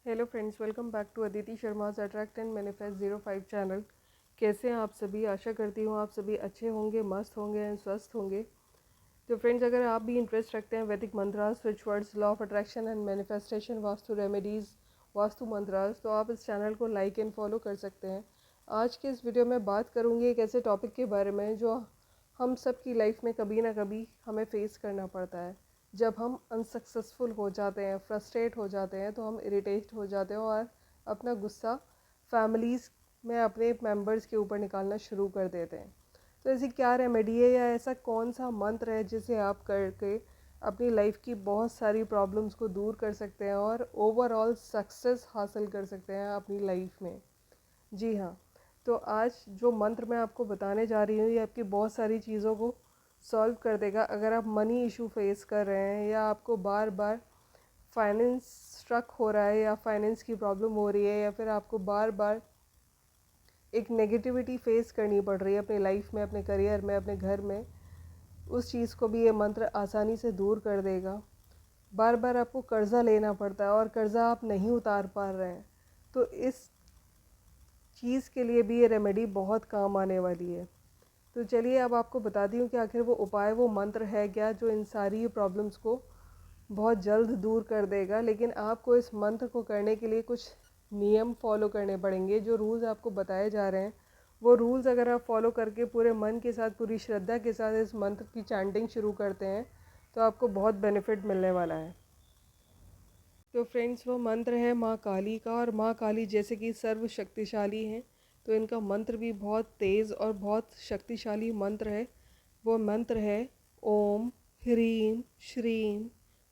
Hello friends, welcome back to Aditi Sharma's attract and manifest 05 channel. कैसे हैं आप सभी? आशा करती हूँ आप सभी अच्छे होंगे, मस्त होंगे एंड स्वस्थ होंगे। तो फ्रेंड्स, अगर आप भी इंटरेस्ट रखते हैं Vedic mantras, switch words, law of attraction and manifestation, vastu remedies, vastu mantras, तो आप इस चैनल को लाइक एंड फॉलो कर सकते हैं। आज के इस वीडियो में बात करूँगी एक ऐसे टॉपिक के बारे में जो हम सब की लाइफ में कभी ना कभी हमें फेस करना पड़ता है। जब हम अनसक्सेसफुल हो जाते हैं, फ्रस्ट्रेट हो जाते हैं, तो हम इरिटेट हो जाते हैं और अपना गुस्सा फैमिलीज़ में अपने मेंबर्स के ऊपर निकालना शुरू कर देते हैं। तो ऐसी क्या रेमेडी है या ऐसा कौन सा मंत्र है जिसे आप करके अपनी लाइफ की बहुत सारी प्रॉब्लम्स को दूर कर सकते हैं और ओवरऑल सक्सेस हासिल कर सकते हैं अपनी लाइफ में? जी हाँ, तो आज जो मंत्र मैं आपको बताने जा रही हूँ ये आपकी बहुत सारी चीज़ों को सॉल्व कर देगा। अगर आप मनी इशू फेस कर रहे हैं या आपको बार बार फाइनेंस स्ट्रक हो रहा है या फाइनेंस की प्रॉब्लम हो रही है या फिर आपको बार बार एक नेगेटिविटी फेस करनी पड़ रही है अपनी लाइफ में, अपने करियर में, अपने घर में, उस चीज़ को भी ये मंत्र आसानी से दूर कर देगा। बार बार आपको कर्ज़ा लेना पड़ता है और कर्ज़ा आप नहीं उतार पा रहे हैं, तो इस चीज़ के लिए भी ये रेमेडी बहुत काम आने वाली है। तो चलिए अब आपको बताती हूँ कि आखिर वो उपाय, वो मंत्र है क्या जो इन सारी प्रॉब्लम्स को बहुत जल्द दूर कर देगा। लेकिन आपको इस मंत्र को करने के लिए कुछ नियम फॉलो करने पड़ेंगे। जो रूल्स आपको बताए जा रहे हैं वो रूल्स अगर आप फॉलो करके पूरे मन के साथ, पूरी श्रद्धा के साथ इस मंत्र की चैंटिंग शुरू करते हैं तो आपको बहुत बेनिफिट मिलने वाला है। तो फ्रेंड्स, वो मंत्र है माँ काली का, और माँ काली जैसे कि सर्व शक्तिशाली हैं तो इनका मंत्र भी बहुत तेज़ और बहुत शक्तिशाली मंत्र है। वो मंत्र है ओम ह्रीम श्रीम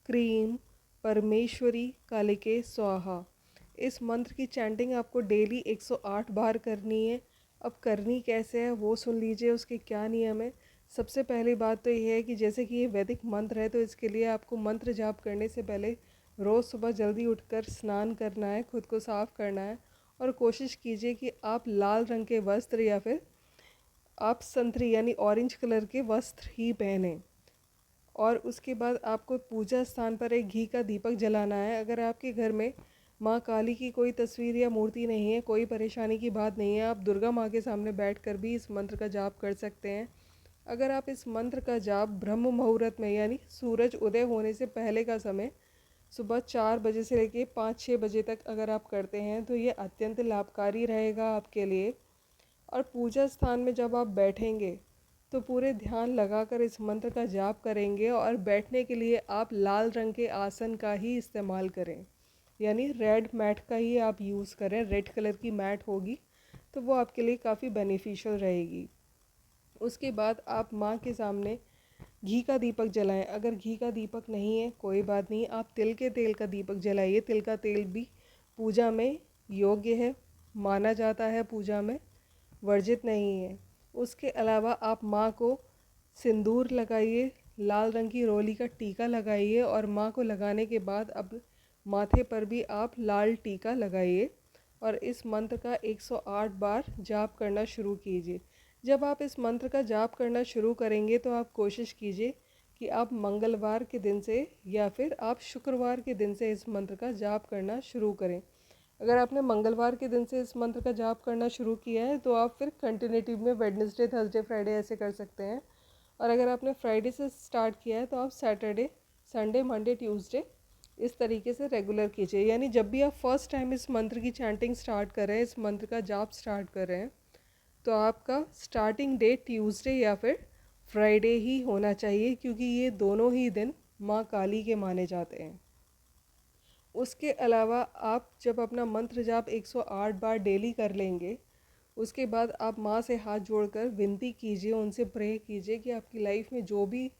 क्रीम परमेश्वरी कालिके स्वाहा। इस मंत्र की चैंटिंग आपको डेली 108 बार करनी है। अब करनी कैसे है वो सुन लीजिए, उसके क्या नियम है। सबसे पहली बात तो ये है कि जैसे कि ये वैदिक मंत्र है तो इसके लिए आपको मंत्र जाप करने से पहले रोज़ सुबह जल्दी उठकर स्नान करना है, खुद को साफ़ करना है और कोशिश कीजिए कि आप लाल रंग के वस्त्र या फिर आप संतरी यानी ऑरेंज कलर के वस्त्र ही पहनें। और उसके बाद आपको पूजा स्थान पर एक घी का दीपक जलाना है। अगर आपके घर में माँ काली की कोई तस्वीर या मूर्ति नहीं है, कोई परेशानी की बात नहीं है, आप दुर्गा माँ के सामने बैठकर भी इस मंत्र का जाप कर सकते हैं। अगर आप इस मंत्र का जाप ब्रह्म मुहूर्त में यानी सूरज उदय होने से पहले का समय, सुबह 4 बजे से लेके 5-6 बजे तक अगर आप करते हैं तो ये अत्यंत लाभकारी रहेगा आपके लिए। और पूजा स्थान में जब आप बैठेंगे तो पूरे ध्यान लगाकर इस मंत्र का जाप करेंगे और बैठने के लिए आप लाल रंग के आसन का ही इस्तेमाल करें, यानी रेड मैट का ही आप यूज़ करें। रेड कलर की मैट होगी तो वो आपके लिए काफ़ी बेनिफिशियल रहेगी। उसके बाद आप माँ के सामने घी का दीपक जलाएं। अगर घी का दीपक नहीं है कोई बात नहीं, आप तिल के तेल का दीपक जलाइए। तिल का तेल भी पूजा में योग्य है, माना जाता है, पूजा में वर्जित नहीं है। उसके अलावा आप माँ को सिंदूर लगाइए, लाल रंग की रोली का टीका लगाइए और माँ को लगाने के बाद अब माथे पर भी आप लाल टीका लगाइए और इस मंत्र का 108 बार जाप करना शुरू कीजिए। जब आप इस मंत्र का जाप करना शुरू करेंगे तो आप कोशिश कीजिए कि आप मंगलवार के दिन से या फिर आप शुक्रवार के दिन से इस मंत्र का जाप करना शुरू करें। अगर आपने मंगलवार के दिन से इस मंत्र का जाप करना शुरू किया है तो आप फिर कंटिन्यूटी में वेडनेसडे, थर्सडे, फ्राइडे ऐसे कर सकते हैं। और अगर आपने फ्राइडे से स्टार्ट किया है तो आप सैटरडे, संडे, मंडे, ट्यूसडे इस तरीके से रेगुलर कीजिए। यानी जब भी आप फर्स्ट टाइम इस मंत्र की चैंटिंग स्टार्ट कर रहे हैं, इस मंत्र का जाप स्टार्ट कर रहे हैं, तो आपका स्टार्टिंग डेट ट्यूसडे या फिर फ्राइडे ही होना चाहिए, क्योंकि ये दोनों ही दिन माँ काली के माने जाते हैं। उसके अलावा आप जब अपना मंत्र जाप 108 बार डेली कर लेंगे, उसके बाद आप माँ से हाथ जोड़कर विनती कीजिए, उनसे प्रे कीजिए कि आपकी लाइफ में जो भी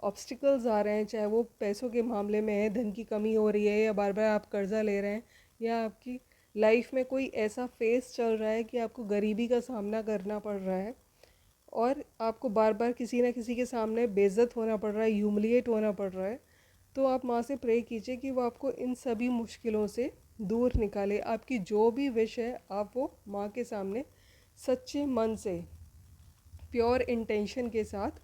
ऑब्स्टिकल्स आ रहे हैं, चाहे वो पैसों के मामले में है, धन की कमी हो रही है, या बार बार आप कर्ज़ा ले रहे हैं, या आपकी लाइफ में कोई ऐसा फेस चल रहा है कि आपको गरीबी का सामना करना पड़ रहा है और आपको बार बार किसी न किसी के सामने बेइज्जत होना पड़ रहा है, ह्यूमिलिएट होना पड़ रहा है, तो आप माँ से प्रे कीजिए कि वो आपको इन सभी मुश्किलों से दूर निकाले। आपकी जो भी विश है आप वो माँ के सामने सच्चे मन से, प्योर इंटेंशन के साथ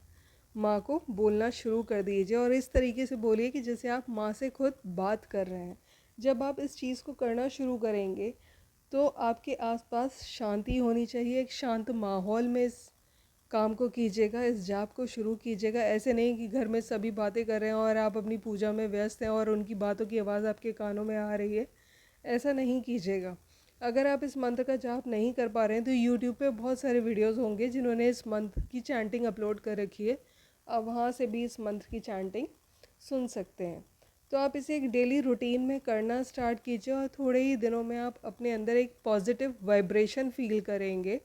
माँ को बोलना शुरू कर दीजिए। और इस तरीके से बोलिए कि जैसे आप माँ से खुद बात कर रहे हैं। जब आप इस चीज़ को करना शुरू करेंगे तो आपके आसपास शांति होनी चाहिए। एक शांत माहौल में इस काम को कीजिएगा, इस जाप को शुरू कीजिएगा। ऐसे नहीं कि घर में सभी बातें कर रहे हैं और आप अपनी पूजा में व्यस्त हैं और उनकी बातों की आवाज़ आपके कानों में आ रही है। ऐसा नहीं कीजिएगा। अगर आप इस मंत्र का जाप नहीं कर पा रहे हैं तो यूट्यूब पे बहुत सारे वीडियोस होंगे जिन्होंने इस मंत्र की चैंटिंग अपलोड कर रखी है। आप वहाँ से भी इस मंत्र की चैंटिंग सुन सकते हैं। तो आप इसे एक डेली रूटीन में करना स्टार्ट कीजिए और थोड़े ही दिनों में आप अपने अंदर एक पॉजिटिव वाइब्रेशन फील करेंगे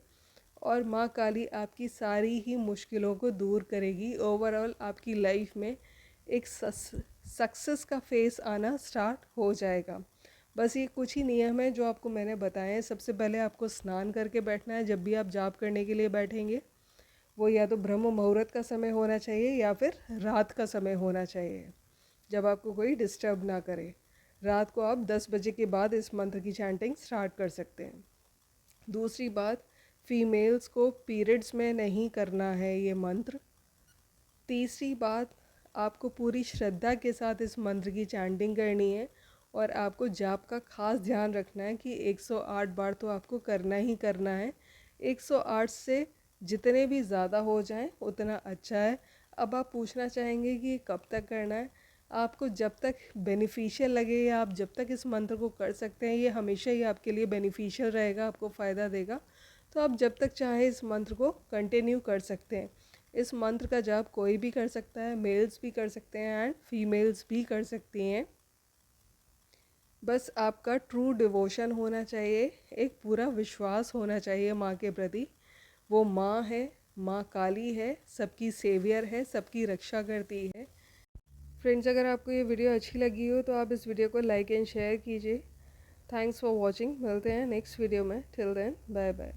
और माँ काली आपकी सारी ही मुश्किलों को दूर करेगी। ओवरऑल आपकी लाइफ में एक सक्सेस का फेस आना स्टार्ट हो जाएगा। बस ये कुछ ही नियम है जो आपको मैंने बताए हैं। सबसे पहले आपको स्नान करके बैठना है। जब भी आप जाप करने के लिए बैठेंगे वो या तो ब्रह्म मुहूर्त का समय होना चाहिए या फिर रात का समय होना चाहिए, जब आपको कोई डिस्टर्ब ना करे। रात को आप 10 बजे के बाद इस मंत्र की चैंटिंग स्टार्ट कर सकते हैं। दूसरी बात, फीमेल्स को पीरियड्स में नहीं करना है ये मंत्र। तीसरी बात, आपको पूरी श्रद्धा के साथ इस मंत्र की चैंटिंग करनी है और आपको जाप का खास ध्यान रखना है कि 108 बार तो आपको करना ही करना है। 108 से जितने भी ज़्यादा हो जाएं उतना अच्छा है। अब आप पूछना चाहेंगे कि कब तक करना है। आपको जब तक बेनिफिशियल लगे या आप जब तक इस मंत्र को कर सकते हैं, ये हमेशा ही आपके लिए बेनिफिशियल रहेगा, आपको फ़ायदा देगा। तो आप जब तक चाहें इस मंत्र को कंटिन्यू कर सकते हैं। इस मंत्र का जाप कोई भी कर सकता है, मेल्स भी कर सकते हैं एंड फीमेल्स भी कर सकती हैं। बस आपका ट्रू डिवोशन होना चाहिए, एक पूरा विश्वास होना चाहिए माँ के प्रति। वो माँ है, माँ काली है, सबकी सेवियर है, सबकी रक्षा करती है। फ्रेंड्स, अगर आपको ये वीडियो अच्छी लगी हो तो आप इस वीडियो को लाइक एंड शेयर कीजिए। Thanks for watching. मिलते हैं नेक्स्ट वीडियो में। Till then, bye bye.